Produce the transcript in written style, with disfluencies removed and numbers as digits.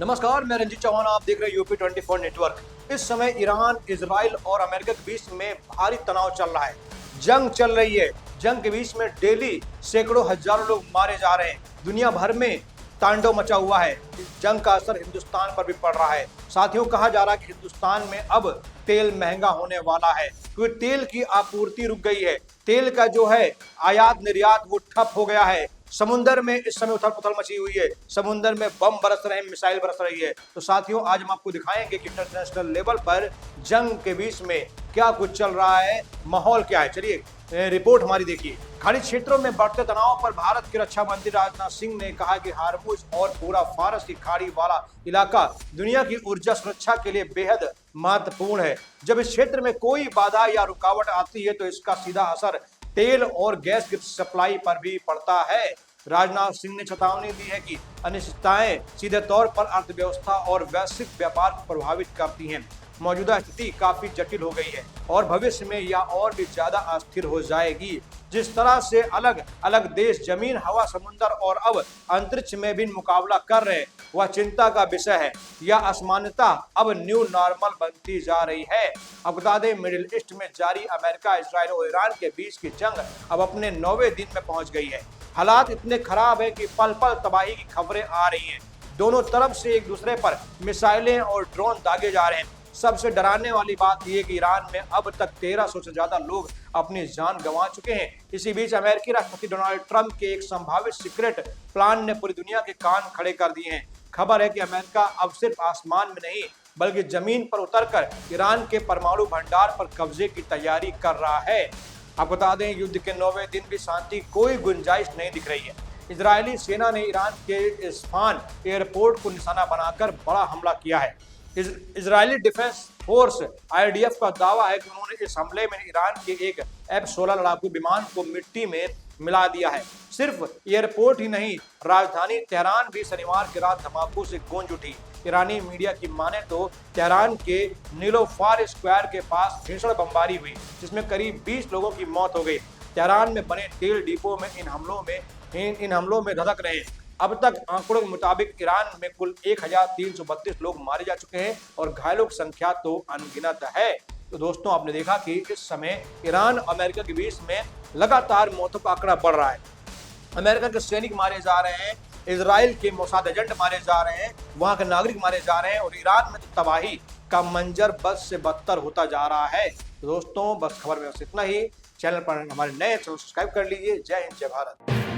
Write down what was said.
नमस्कार, मैं रंजीत चौहान। आप देख रहे हैं यूपी 24 नेटवर्क। इस समय ईरान, इजराइल और अमेरिका के बीच में भारी तनाव चल रहा है। जंग चल रही है। जंग के बीच में डेली सैकड़ों हजारों लोग मारे जा रहे हैं। दुनिया भर में तांडव मचा हुआ है। जंग का असर हिंदुस्तान पर भी पड़ रहा है। साथियों, कहा जा रहा है कि हिंदुस्तान में अब तेल महंगा होने वाला है क्योंकि तेल की आपूर्ति रुक गई है। तेल का जो है आयात निर्यात वो ठप हो गया है। समुंदर में इस समय उथल पुथल मची हुई है। समुंदर में बम बरस रहे हैं, मिसाइल बरस रही है। तो साथियों, आज हम आपको दिखाएंगे कि इंटरनेशनल लेवल पर जंग के बीच में क्या कुछ चल रहा है, माहौल क्या है। चलिए रिपोर्ट हमारी देखिए। खाड़ी क्षेत्रों में बढ़ते तनाव पर भारत के रक्षा मंत्री राजनाथ सिंह ने कहा कि हार्मुज और पूरा फारस की खाड़ी वाला इलाका दुनिया की ऊर्जा सुरक्षा के लिए बेहद महत्वपूर्ण है। जब इस क्षेत्र में कोई बाधा या रुकावट आती है तो इसका सीधा असर तेल और गैस की सप्लाई पर भी पड़ता है। राजनाथ सिंह ने चेतावनी दी है कि अनिश्चितताएं सीधे तौर पर अर्थव्यवस्था और वैश्विक व्यापार को प्रभावित करती हैं। मौजूदा स्थिति काफी जटिल हो गई है और भविष्य में यह और भी ज्यादा अस्थिर हो जाएगी। जिस तरह से अलग अलग देश जमीन, हवा, समुद्र और अब अंतरिक्ष में भी मुकाबला कर रहे हैं, वह चिंता का विषय है। यह असमानता अब न्यू नॉर्मल बनती जा रही है। अब बता दें, मिडिल ईस्ट में जारी अमेरिका, इजराइल और ईरान के बीच की जंग अब अपने 9वें दिन में पहुंच गई है। हालात इतने खराब है कि पल पल तबाही की खबरें आ रही हैं। दोनों तरफ से एक दूसरे पर मिसाइलें और ड्रोन दागे जा रहे हैं। सबसे डराने वाली बात यह कि ईरान में अब तक 1300 से ज्यादा लोग अपनी जान गंवा चुके हैं। इसी बीच अमेरिकी राष्ट्रपति डोनाल्ड ट्रंप के एक संभावित सीक्रेट प्लान ने पूरी दुनिया के कान खड़े कर दिए हैं। खबर है कि अमेरिका अब सिर्फ आसमान में नहीं बल्कि जमीन पर उतरकर ईरान के परमाणु भंडार पर कब्जे की तैयारी कर रहा है। आपको बता दें, युद्ध के 9वें दिन भी शांति कोई गुंजाइश नहीं दिख रही है। इजरायली सेना ने ईरान के इस्फहान एयरपोर्ट को निशाना बनाकर बड़ा हमला किया है। इजरायली डिफेंस फोर्स IDF का दावा है कि उन्होंने इस हमले में ईरान के एक F-16 लड़ाकू विमान को मिट्टी में मिला दिया है। सिर्फ एयरपोर्ट ही नहीं, राजधानी तेहरान भी शनिवार की रात धमाकों से गूंज उठी। ईरानी मीडिया की माने तो तेहरान के नीलोफार स्क्वायर के पास भीषण बमबारी हुई जिसमें करीब 20 लोगों की मौत हो गई। तेहरान में बने तेल डिपो में इन हमलों में धधक रहे। अब तक आंकड़ों के मुताबिक ईरान में कुल 1332 लोग मारे जा चुके हैं और घायलों की संख्या तो अनगिनत है। तो दोस्तों, आपने देखा कि इस समय ईरान और अमेरिका के बीच में लगातार मौतों का आंकड़ा बढ़ रहा है। अमेरिका के सैनिक मारे जा रहे हैं, इजराइल के मोसाद एजेंट मारे जा रहे हैं, वहां के नागरिक मारे जा रहे हैं और ईरान में तो तबाही का मंजर बद से बदतर होता जा रहा है। तो दोस्तों, बस खबर में बस इतना ही। चैनल पर हमारे नए चैनल सब्सक्राइब कर लीजिए। जय हिंद, जय भारत।